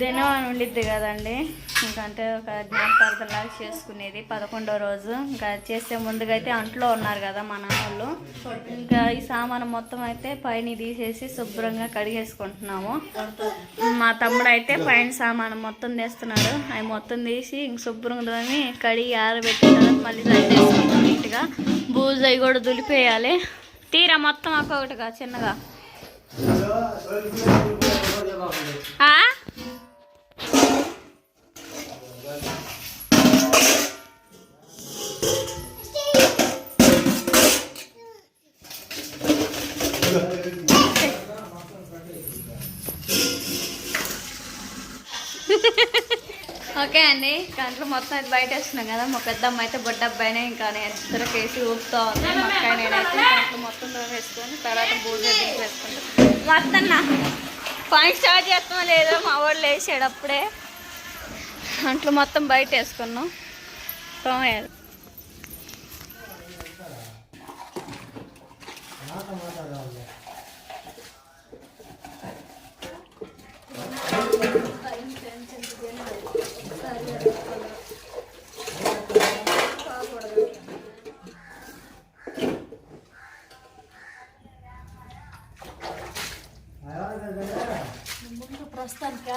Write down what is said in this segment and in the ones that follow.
దినం అని ఉండిద్ది కదండి, ఇంకంటే ఒక జ్ఞాపకార్థంలాగా చేసుకునేది 11వ రోజు. ఇంకా చేసే ముందుగా అయితే అంట్లో ఉన్నారు కదా మా నాన్నోళ్ళు, ఇంకా ఈ సామాను మొత్తం అయితే పైన తీసేసి శుభ్రంగా కడిగేసుకుంటున్నాము. మా తమ్ముడు అయితే పైన సామాను మొత్తం తీస్తున్నాడు. అవి మొత్తం తీసి ఇంక శుభ్రంగా తోమి కడిగి ఆరబెట్టిన తర్వాత మళ్ళీ ట్రై చేసుకుంటాం నీట్గా. బూజు అవి కూడా దులిపేయాలి. తీరా మొత్తం ఒక్కొక్కటిగా చిన్నగా. ఓకే అండి, గంటలు మొత్తం అయితే బయట వేస్తున్నాం కదా. మా పెద్దమ్మ అయితే బొడ్డబ్బాయినే ఇంకా ఇద్దరు కేసి ఊపుతూ ఉంది. మా అక్క నేనైతే గంటలు మొత్తం వేసుకొని తర్వాత బూజు వేసుకుంటాం. వద్దన్నా పాయింట్ స్టార్ట్ చేస్తామో లేదో మా వాళ్ళు వేసాడు అప్పుడే. అంట్లు మొత్తం బయట వేసుకున్నాం. తోమేయాలి. ప్రస్తుతానికి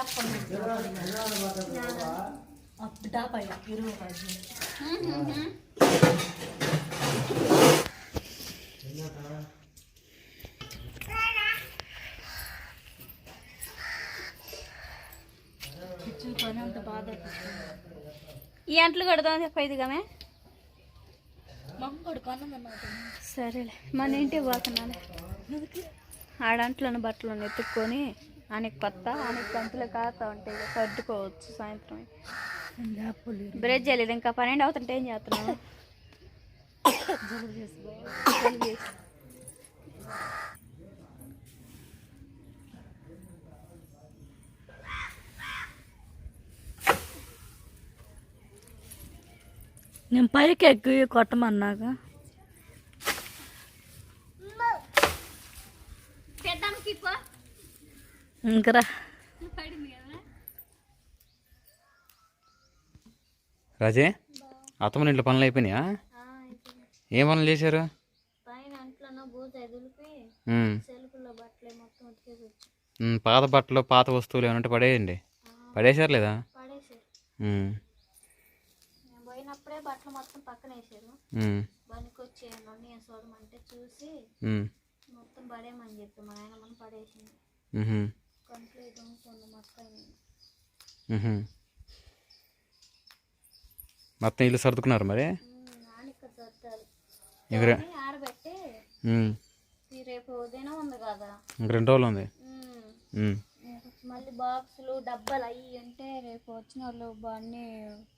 ఈ అంట్లు కడదాం చెప్పైదుగామే. సరేలే, మన ఇంటికి పోతున్నాను. ఆడంట్లను బట్టలు ఎత్తుక్కొని ఆయనకి పంతులు కాస్తా ఉంటాయి, సర్దుకోవచ్చు. సాయంత్రం బ్రేక్ చేయలేదు, ఇంకా 12 అవుతుంటే ఏం చేస్తున్నావు? నేను పైకి ఎక్కి కొట్టమన్నాక ఇంకరా రాజే, అత్తమ్మ ఇంట్లో పనులు అయిపోయినాయా? ఏం పనులు చేశారు? పాత బట్టలు పాత వస్తువులు ఏమంటే పడేయండి. పడేసారు లేదా? పోయినప్పుడే బట్టలు మొత్తం పక్కన వేసారు. బండికి వచ్చి చూడమంటే చూసి మొత్తం పడేయమని చెప్పి మా ఆయన మనం పడేసింది. కంప్లీట్ మొత్తం ఇల్లు సర్దుకున్నారు మరి? ఆరబెట్టి రేపు ఉదయం ఉంది కదా, 2 రోజులు ఉంది. మళ్ళీ బాక్సులు డబ్బాలు అవి అంటే రేపు వచ్చిన వాళ్ళు అన్నీ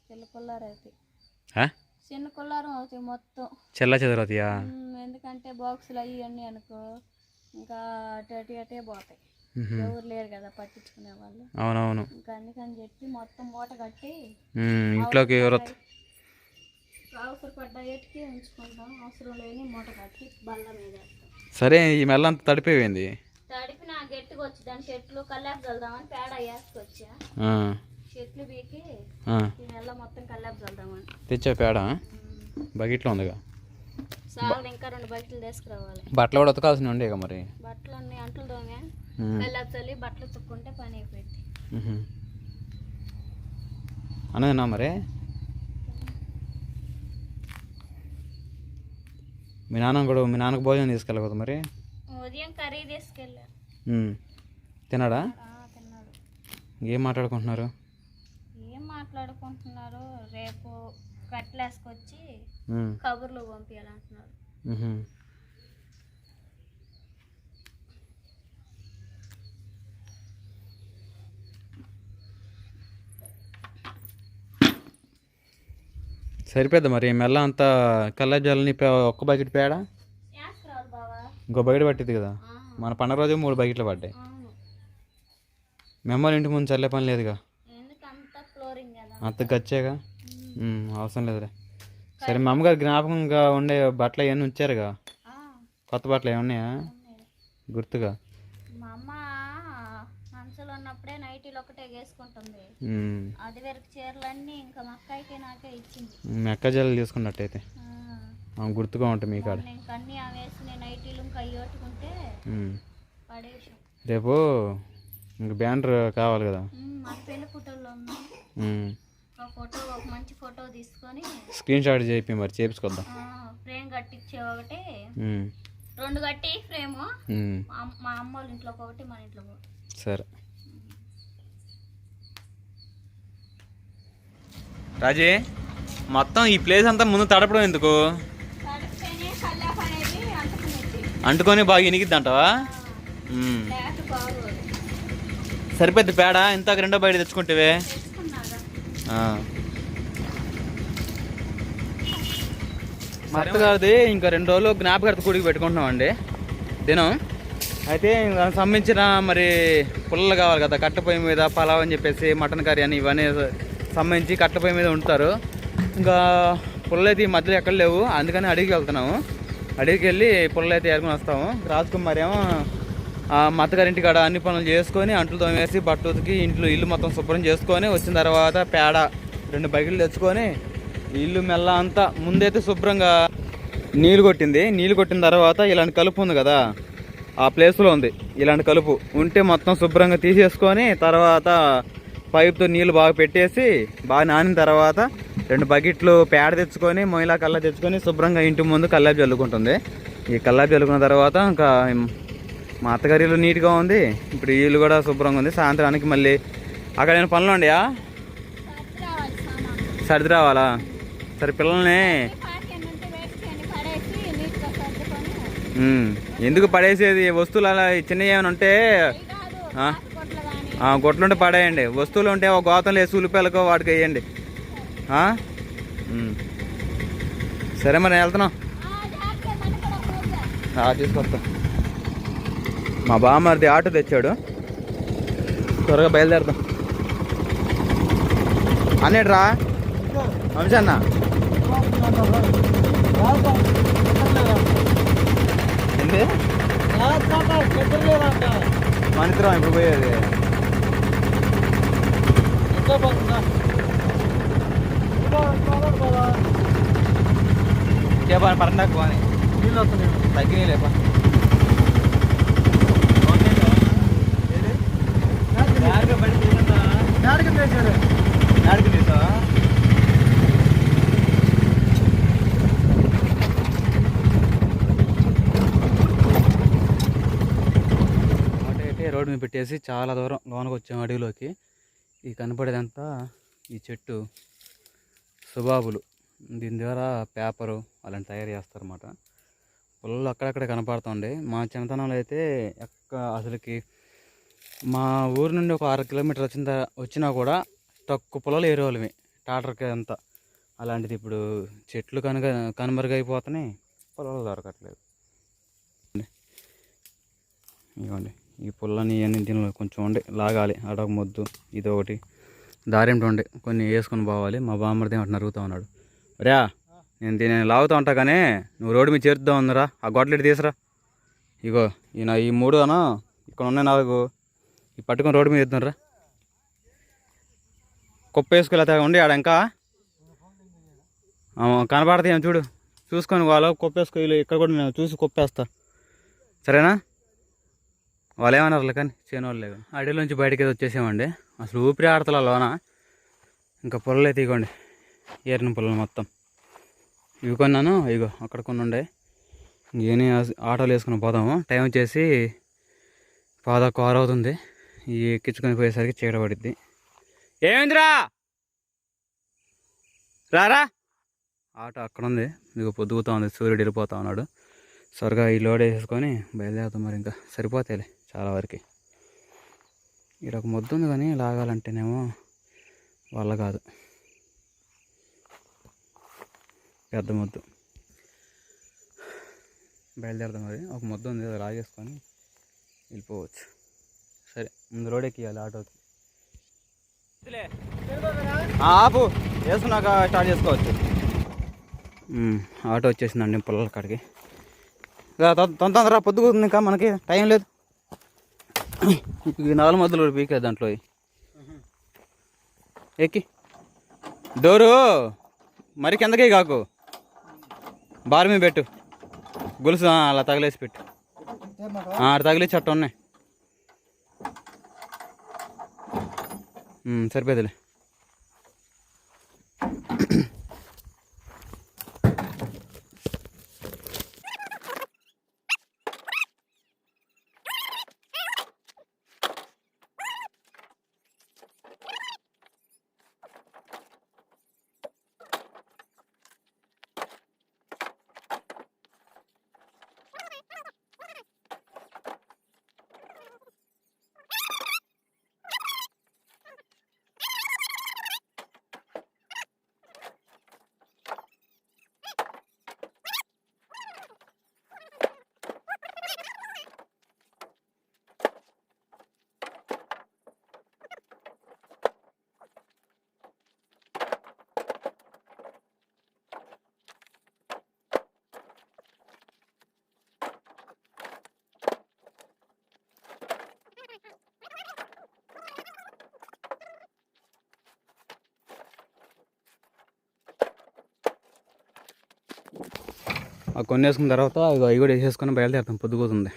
చిన్న కొల్లారు అవుతాయి. చిన్న కొల్లారం అవుతాయి మొత్తం చెల్లా చెదరవుతాయా? ఎందుకంటే బాక్సులు అవి అన్నీ అనుకో ఇంకా అటే పోతాయి. ఎవరు లేరు కదా పట్టించుకునే వాళ్ళు. అవునవును. ఇంకా అందుకని చెప్పి మొత్తం మూట కట్టి ఇంట్లోకి అవసరపడ్డ ఎట్టుకి ఉంచుకుంటాం, అవసరం లేని మూట కట్టి బల్ల మీద. సరే, ఈ మెల్లంతా తడిపోయింది. తడిపి నా గట్టిగా వచ్చి దాని చెట్లు కల్లాపు చల్దామని పేడ వేసుకొచ్చా. చెట్లు బీకి ఈ నెల మొత్తం కల్లాపు చల్దామని తెచ్చా. పేడ బకెట్లో ఉందిగా, చాలా ఇంకా 2 బకెట్లు తీసుకురావాలి. బట్టలు కూడా ఉతకాల్సి ఉండేగా మరి. బట్టలు అన్ని అంట్లు దోమే కల్లాపు చల్లి బట్టలు తుక్కుంటే పని అయిపోయింది. అన్నదేనా మరి? మీ నాన్నకు భోజనం తీసుకెళ్ళకూడదు మరి? ఉదయం కర్రీ తీసుకెళ్ళా. తిన్నాడా? తిన్నాడు. ఏం మాట్లాడుకుంటున్నారు? రేపు కట్లేసుకొచ్చి కబుర్లు పంపించాలంటున్నారు. సరిపోద్ది మరి. మెల్ల అంతా కల్లాజాలని ఒక్క బకెట్ పేడ ఇంకో బకెట్ పట్టింది కదా. మన పండుగ రోజు 3 బకెట్లు పడ్డాయి. మెమ్మల్ని ఇంటి ముందు చల్లే పని లేదుగా, అంత గచ్చేగా, అవసరం లేదులే. సరే, మా అమ్మగారు జ్ఞాపకంగా ఉండే బట్టలు అవన్నీ ఉంచారుగా, కొత్త బట్టలు ఏమన్నాయా గుర్తుగా? మా అమ్మ మంచంలో ఉన్న ఉన్నప్పుడే నైటీలు ఒకటే వేసుకుంటుంది. అది వరకు చీరలన్నీ ఇంకా మా అక్కకి నాకే ఇచ్చింది. మెక్క జల్లు తీసుకున్నట్టయితే గుర్తుగా ఉంటుంది మీ కాడ. ఇంకా అన్నీ ఆమె వేసిన నైటీలు ఇంకా అవి కొట్టుకుంటే పడేసాం. రేపు ఇంక బ్యానర్ కావాలి కదా, మా పెళ్లి ఫోటోలో ఉన్నాయి. ఒక మంచి ఫోటో తీసుకొని స్క్రీన్ షాట్ చేపి మరి చేపించుకొద్దాం. ఫ్రేమ్ కట్టించే ఒకటి 2 కట్టి ఫ్రేమ్ మా అమ్మ వాళ్ళ ఇంట్లో ఒకటి మన ఇంట్లో ఒకటి. సరే రాజీ, మొత్తం ఈ ప్లేస్ అంతా ముందు తడపడం ఎందుకు? అంటుకొని బాగా ఇనిగిద్ది అంటావా? సరిపోద్ది పేడ. ఇంత రెండో బయట తెచ్చుకుంటేవే. మా అత్తగారిది ఇంకా 2 రోజులు జ్ఞాపకార్థ కూడికి పెట్టుకుంటున్నామండి దినం. అయితే దానికి సంబంధించిన మరి పుల్లలు కావాలి కదా, కట్టెపొయ్యి మీద పలావ్ అని చెప్పేసి మటన్ కర్రీ అని ఇవన్నీ సంబంధించి కట్టెపొయ్యి మీద వండుతారు. ఇంకా పుల్లలు అయితే ఈ మధ్యలో ఎక్కడ లేవు, అందుకని అడిగికి వెళ్తున్నాము. అడిగికి వెళ్ళి పుల్లలు అయితే ఏరుకొని వస్తాము. రాజకుమారి ఏమో మా అత్తగారింటి కాడ అన్ని పనులు చేసుకొని అంట్లు తోమేసి బట్టలు ఉతికి ఇల్లు మొత్తం శుభ్రం చేసుకొని వచ్చిన తర్వాత పేడ 2 బకెట్లు తెచ్చుకొని ఇల్లు మెల్ల అంతా ముందైతే శుభ్రంగా నీళ్ళు కొట్టింది. నీళ్ళు కొట్టిన తర్వాత ఇలాంటి కలుపు ఉంది కదా, ఆ ప్లేస్లో ఉంది ఇలాంటి కలుపు ఉంటే మొత్తం శుభ్రంగా తీసేసుకొని తర్వాత పైప్తో నీళ్ళు బాగా పెట్టేసి బాగా నానిన తర్వాత 2 బకెట్లు పేడ తెచ్చుకొని మొయిలా కల్లా తెచ్చుకొని శుభ్రంగా ఇంటి ముందు కల్లాపు చల్లుకుంటుంది. ఈ కల్లాపు చల్లుకున్న తర్వాత ఇంకా మా అత్తగారి ఇల్లు నీట్గా ఉంది. ఇప్పుడు ఈ ఇల్లు కూడా శుభ్రంగా ఉంది. సాయంత్రానికి మళ్ళీ అక్కడ ఏమైనా పనులు ఉండయా? సర్ది రావాలా? సరే పిల్లల్ని ఎందుకు పడేసేది? వస్తువులు అలా చిన్నవి ఏమైనా ఉంటే గొట్లుంటే పడేయండి. వస్తువులు ఉంటే ఒక గోతంలో వేసి ఉల్లిపాయలకో వాటికి వేయండి. సరే మరి వెళ్తున్నాం, తీసుకొస్తాం. మా బామ్మర్ది ఆటో తెచ్చాడు, త్వరగా బయలుదేరుతాం. అన్నేట్రా వంశన్న? ఏంటి మనిద్దరం ఇప్పుడు పోయేది? చెప్పా పరండాకు పోని తగ్గినాయి లేపా. రోడ్డు మీద పెట్టేసి చాలా దూరం లోనకు వచ్చాము అడవిలోకి. ఈ కనపడేదంతా ఈ చెట్టు సుబాబులు. దీని ద్వారా పేపరు అలాంటి తయారు చేస్తారన్నమాట. పొలాలు అక్కడక్కడ కనపడుతుండే. మా చిన్నతనంలో అయితే అసలుకి మా ఊరు నుండి ఒక 6 కిలోమీటర్లు వచ్చినా కూడా తక్కువ పొలాలు ఏరేవాళ్ళమే టాటర్కి అంతా. అలాంటిది ఇప్పుడు చెట్లు కనుమరుగైపోతున్నాయి, పొలాలు దొరకట్లేదు. ఇవ్వండి ఈ పుల్లని అన్ని దీనిలో కొంచెం ఉండి లాగాలి. అడగ మొద్దు ఇది ఒకటి దారేంటి ఉండే కొన్ని వేసుకొని పోవాలి. మా బామ్మర్ది ఏమంటే నరుగుతూ ఉన్నాడు. రా నేను దీన్ని లాగుతూ ఉంటా కానీ నువ్వు రోడ్డు మీద చేరుద్దాం ఉందిరా, ఆ గొడ్లెట్ తీసురా. ఇగో ఈయన ఈ 3 అనా ఇక్కడ ఉన్నాయి 4 ఈ పట్టుకొని రోడ్డు మీద ఎత్తునరా. కుప్ప వేసుకెళ్తా ఉండి ఆడ ఇంకా కనపడతాయేమో చూడు, చూసుకొని వాళ్ళు కుప్ప వేసుకో. ఇక్కడ కూడా నేను చూసి కుప్పేస్తా, సరేనా? వాళ్ళు ఏమన్నారులే కానీ చేయని వాళ్ళు లేదు. అడవిలోంచి బయటకి వచ్చేసామండి. అసలు ఊపిరి ఆడతల లోన. ఇంకా పొలాలు అయితే ఇగోండి ఏరిన పొలాలు మొత్తం ఇవి కొన్నాను. ఇగో అక్కడ కొన్ని ఉండే. ఇంకేని ఆటోలు వేసుకుని పోదాము. టైం వచ్చేసి 10:15 అవుతుంది. ఈ ఎక్కించుకొని పోయేసరికి చీడ పడిద్ది. ఏమైందిరా రారా? ఆటో అక్కడ ఉంది. ఇదిగో పొద్దుగుతూ ఉంది, సూర్యుడు వెళ్ళిపోతా ఉన్నాడు. త్వరగా ఈ లోడ్ వేసుకొని బయలుదేరుతాం. మరి ఇంకా సరిపోతాయిలే చాలా వరకు. ఇక్కడ ఒక మొద్దు ఉంది కానీ లాగాలంటేనేమో వల్ల కాదు, పెద్ద మొద్దు. బయలుదేరుతాం. మరి ఒక మొద్దు ఉంది, అది లాగేసుకొని వెళ్ళిపోవచ్చు. సరే ముందు రోడ్ ఎక్కియాలి ఆటోకి. ఆపు వేసుకున్నాక స్టార్ట్ చేసుకోవచ్చు. ఆటో వచ్చేసిందండి పొలాల కాడికి. తొందరగా పొద్దుగుతుంది, ఇంకా మనకి టైం లేదు. ఈ నాలుగు మధ్యలో కూడా పీకే దాంట్లో ఎక్కి డోరు మరి కిందకే కాకు బార్ మీద పెట్టు గొలుసు అలా తగిలేసి పెట్టు ఆడ తగిలేసి అట్ట ఉన్నాయి సరిపోదులే కొన్ని వేసుకున్న తర్వాత అవి కూడా వేసేసుకొని బయలుదేరుతాం పొద్దుపోతుంది